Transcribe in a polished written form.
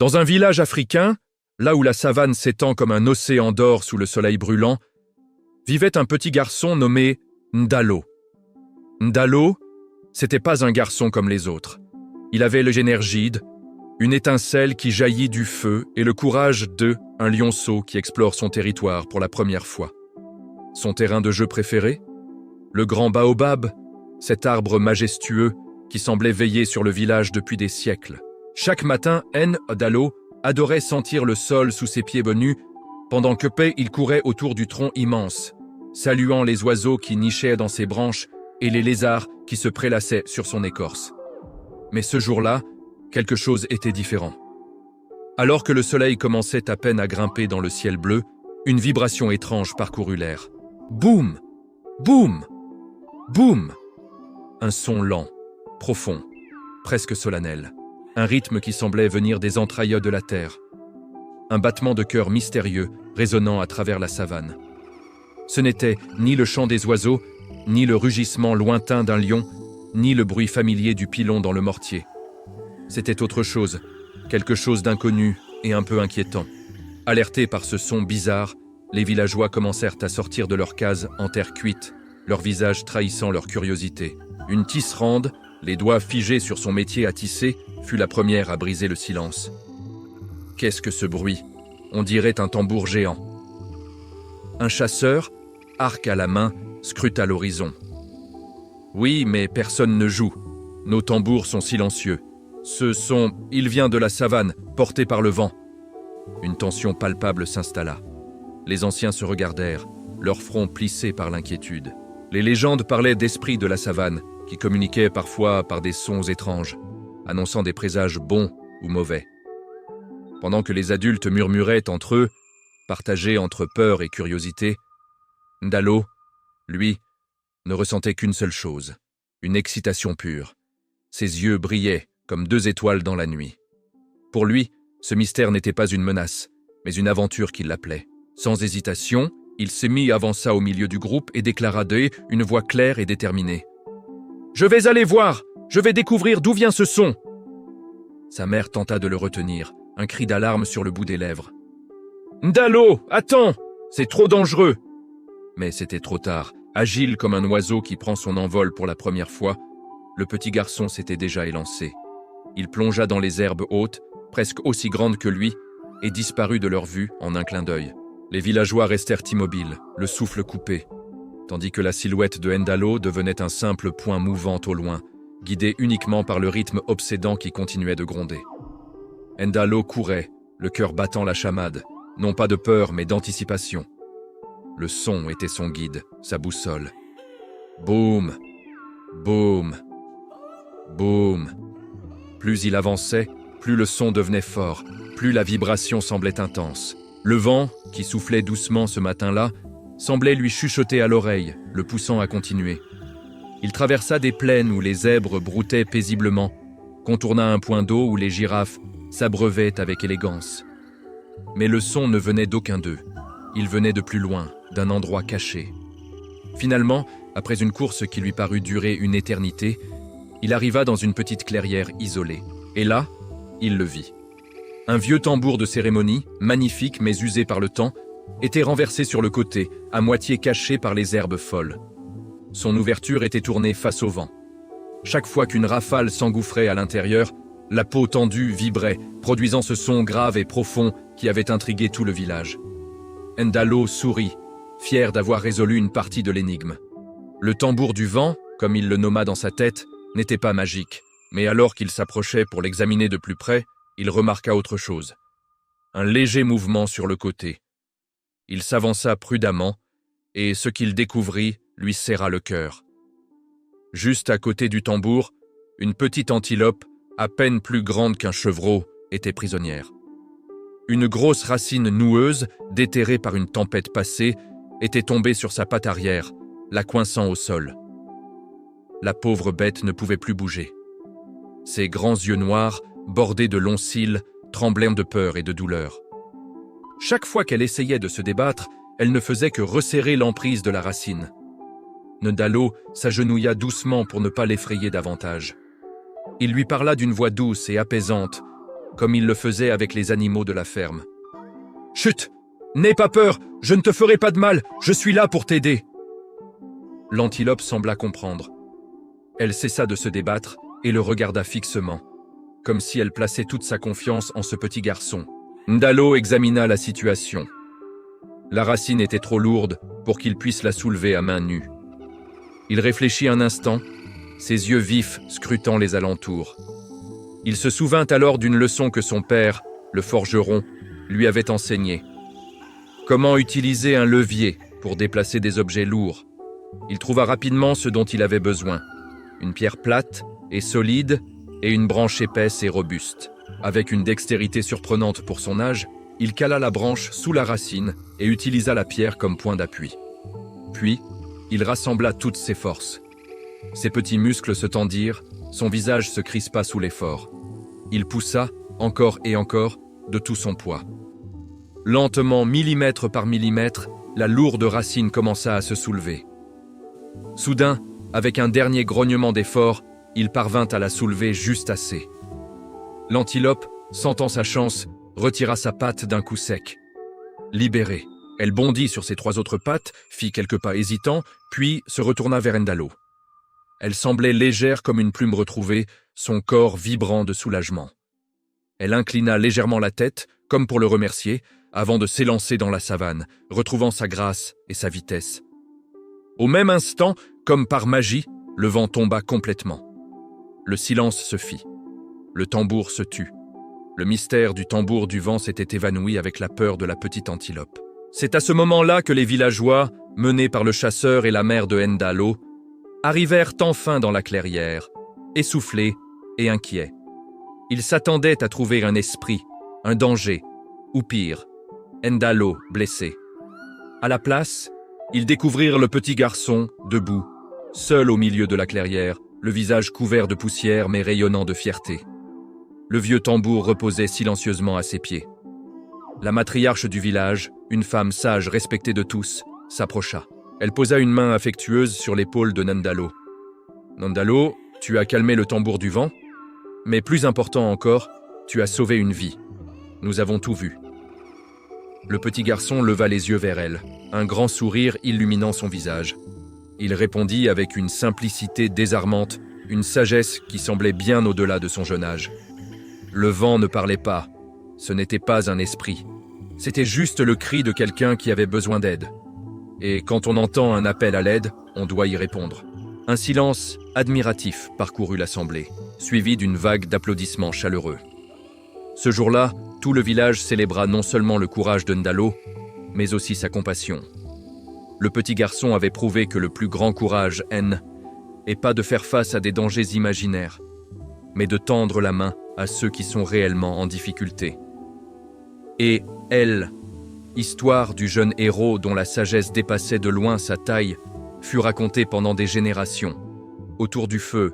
Dans un village africain, là où la savane s'étend comme un océan d'or sous le soleil brûlant, vivait un petit garçon nommé Ndalo. Ndalo, c'était pas un garçon comme les autres. Il avait l'énergie, une étincelle qui jaillit du feu et le courage un lionceau qui explore son territoire pour la première fois. Son terrain de jeu préféré? Le grand baobab, cet arbre majestueux qui semblait veiller sur le village depuis des siècles. Chaque matin, Ndalo adorait sentir le sol sous ses pieds nus, pendant que il courait autour du tronc immense, saluant les oiseaux qui nichaient dans ses branches et les lézards qui se prélassaient sur son écorce. Mais ce jour-là, quelque chose était différent. Alors que le soleil commençait à peine à grimper dans le ciel bleu, une vibration étrange parcourut l'air. Boum! Boum! Boum! Un son lent, profond, presque solennel. Un rythme qui semblait venir des entrailles de la terre. Un battement de cœur mystérieux résonnant à travers la savane. Ce n'était ni le chant des oiseaux, ni le rugissement lointain d'un lion, ni le bruit familier du pilon dans le mortier. C'était autre chose, quelque chose d'inconnu et un peu inquiétant. Alertés par ce son bizarre, les villageois commencèrent à sortir de leurs cases en terre cuite, leurs visages trahissant leur curiosité. Une tisserande, les doigts figés sur son métier à tisser, fut la première à briser le silence. Qu'est-ce que ce bruit? On dirait un tambour géant. Un chasseur, arc à la main, scruta l'horizon. Oui, mais personne ne joue. Nos tambours sont silencieux. Il vient de la savane, porté par le vent. Une tension palpable s'installa. Les anciens se regardèrent, leurs fronts plissés par l'inquiétude. Les légendes parlaient d'esprits de la savane, qui communiquaient parfois par des sons étranges, annonçant des présages bons ou mauvais. Pendant que les adultes murmuraient entre eux, partagés entre peur et curiosité, Ndalo, lui, ne ressentait qu'une seule chose, une excitation pure. Ses yeux brillaient comme 2 étoiles dans la nuit. Pour lui, ce mystère n'était pas une menace, mais une aventure qui l'appelait. Sans hésitation, il avança au milieu du groupe et déclara une voix claire et déterminée. « Je vais aller voir! Je vais découvrir d'où vient ce son !» Sa mère tenta de le retenir, un cri d'alarme sur le bout des lèvres. « Ndalo, attends! C'est trop dangereux !» Mais c'était trop tard. Agile comme un oiseau qui prend son envol pour la première fois, le petit garçon s'était déjà élancé. Il plongea dans les herbes hautes, presque aussi grandes que lui, et disparut de leur vue en un clin d'œil. Les villageois restèrent immobiles, le souffle coupé, tandis que la silhouette de Ndalo devenait un simple point mouvant au loin, guidé uniquement par le rythme obsédant qui continuait de gronder. Ndalo courait, le cœur battant la chamade, non pas de peur mais d'anticipation. Le son était son guide, sa boussole. Boum, boum, boum. Plus il avançait, plus le son devenait fort, plus la vibration semblait intense. Le vent, qui soufflait doucement ce matin-là, semblait lui chuchoter à l'oreille, le poussant à continuer. Il traversa des plaines où les zèbres broutaient paisiblement, contourna un point d'eau où les girafes s'abreuvaient avec élégance. Mais le son ne venait d'aucun d'eux. Il venait de plus loin, d'un endroit caché. Finalement, après une course qui lui parut durer une éternité, il arriva dans une petite clairière isolée. Et là, il le vit. Un vieux tambour de cérémonie, magnifique mais usé par le temps, était renversé sur le côté, à moitié caché par les herbes folles. Son ouverture était tournée face au vent. Chaque fois qu'une rafale s'engouffrait à l'intérieur, la peau tendue vibrait, produisant ce son grave et profond qui avait intrigué tout le village. Ndalo sourit, fier d'avoir résolu une partie de l'énigme. Le tambour du vent, comme il le nomma dans sa tête, n'était pas magique, mais alors qu'il s'approchait pour l'examiner de plus près, il remarqua autre chose. Un léger mouvement sur le côté. Il s'avança prudemment, et ce qu'il découvrit lui serra le cœur. Juste à côté du tambour, une petite antilope, à peine plus grande qu'un chevreau, était prisonnière. Une grosse racine noueuse, déterrée par une tempête passée, était tombée sur sa patte arrière, la coinçant au sol. La pauvre bête ne pouvait plus bouger. Ses grands yeux noirs, bordés de longs cils, tremblaient de peur et de douleur. Chaque fois qu'elle essayait de se débattre, elle ne faisait que resserrer l'emprise de la racine. Ndalo s'agenouilla doucement pour ne pas l'effrayer davantage. Il lui parla d'une voix douce et apaisante, comme il le faisait avec les animaux de la ferme. « Chut! N'aie pas peur, je ne te ferai pas de mal, je suis là pour t'aider. » L'antilope sembla comprendre. Elle cessa de se débattre et le regarda fixement, comme si elle plaçait toute sa confiance en ce petit garçon. Ndalo examina la situation. La racine était trop lourde pour qu'il puisse la soulever à main nue. Il réfléchit un instant, ses yeux vifs scrutant les alentours. Il se souvint alors d'une leçon que son père, le forgeron, lui avait enseignée. Comment utiliser un levier pour déplacer des objets lourds. Il trouva rapidement ce dont il avait besoin. Une pierre plate et solide et une branche épaisse et robuste. Avec une dextérité surprenante pour son âge, il cala la branche sous la racine et utilisa la pierre comme point d'appui. Puis, il rassembla toutes ses forces. Ses petits muscles se tendirent, son visage se crispa sous l'effort. Il poussa, encore et encore, de tout son poids. Lentement, millimètre par millimètre, la lourde racine commença à se soulever. Soudain, avec un dernier grognement d'effort, il parvint à la soulever juste assez. L'antilope, sentant sa chance, retira sa patte d'un coup sec. Libérée, elle bondit sur ses 3 autres pattes, fit quelques pas hésitants, puis se retourna vers Ndalo. Elle semblait légère comme une plume retrouvée, son corps vibrant de soulagement. Elle inclina légèrement la tête, comme pour le remercier, avant de s'élancer dans la savane, retrouvant sa grâce et sa vitesse. Au même instant, comme par magie, le vent tomba complètement. Le silence se fit. Le tambour se tut. Le mystère du tambour du vent s'était évanoui avec la peur de la petite antilope. C'est à ce moment-là que les villageois, menés par le chasseur et la mère de Ndalo, arrivèrent enfin dans la clairière, essoufflés et inquiets. Ils s'attendaient à trouver un esprit, un danger, ou pire, Ndalo blessé. À la place, ils découvrirent le petit garçon, debout, seul au milieu de la clairière, le visage couvert de poussière mais rayonnant de fierté. Le vieux tambour reposait silencieusement à ses pieds. La matriarche du village, une femme sage respectée de tous, s'approcha. Elle posa une main affectueuse sur l'épaule de Ndalo. « Ndalo, tu as calmé le tambour du vent, mais plus important encore, tu as sauvé une vie. Nous avons tout vu. » Le petit garçon leva les yeux vers elle, un grand sourire illuminant son visage. Il répondit avec une simplicité désarmante, une sagesse qui semblait bien au-delà de son jeune âge. Le vent ne parlait pas, ce n'était pas un esprit. C'était juste le cri de quelqu'un qui avait besoin d'aide. Et quand on entend un appel à l'aide, on doit y répondre. Un silence admiratif parcourut l'assemblée, suivi d'une vague d'applaudissements chaleureux. Ce jour-là, tout le village célébra non seulement le courage de Ndalo, mais aussi sa compassion. Le petit garçon avait prouvé que le plus grand courage, n'est pas de faire face à des dangers imaginaires, mais de tendre la main à ceux qui sont réellement en difficulté. Et elle, histoire du jeune héros dont la sagesse dépassait de loin sa taille, fut racontée pendant des générations, autour du feu,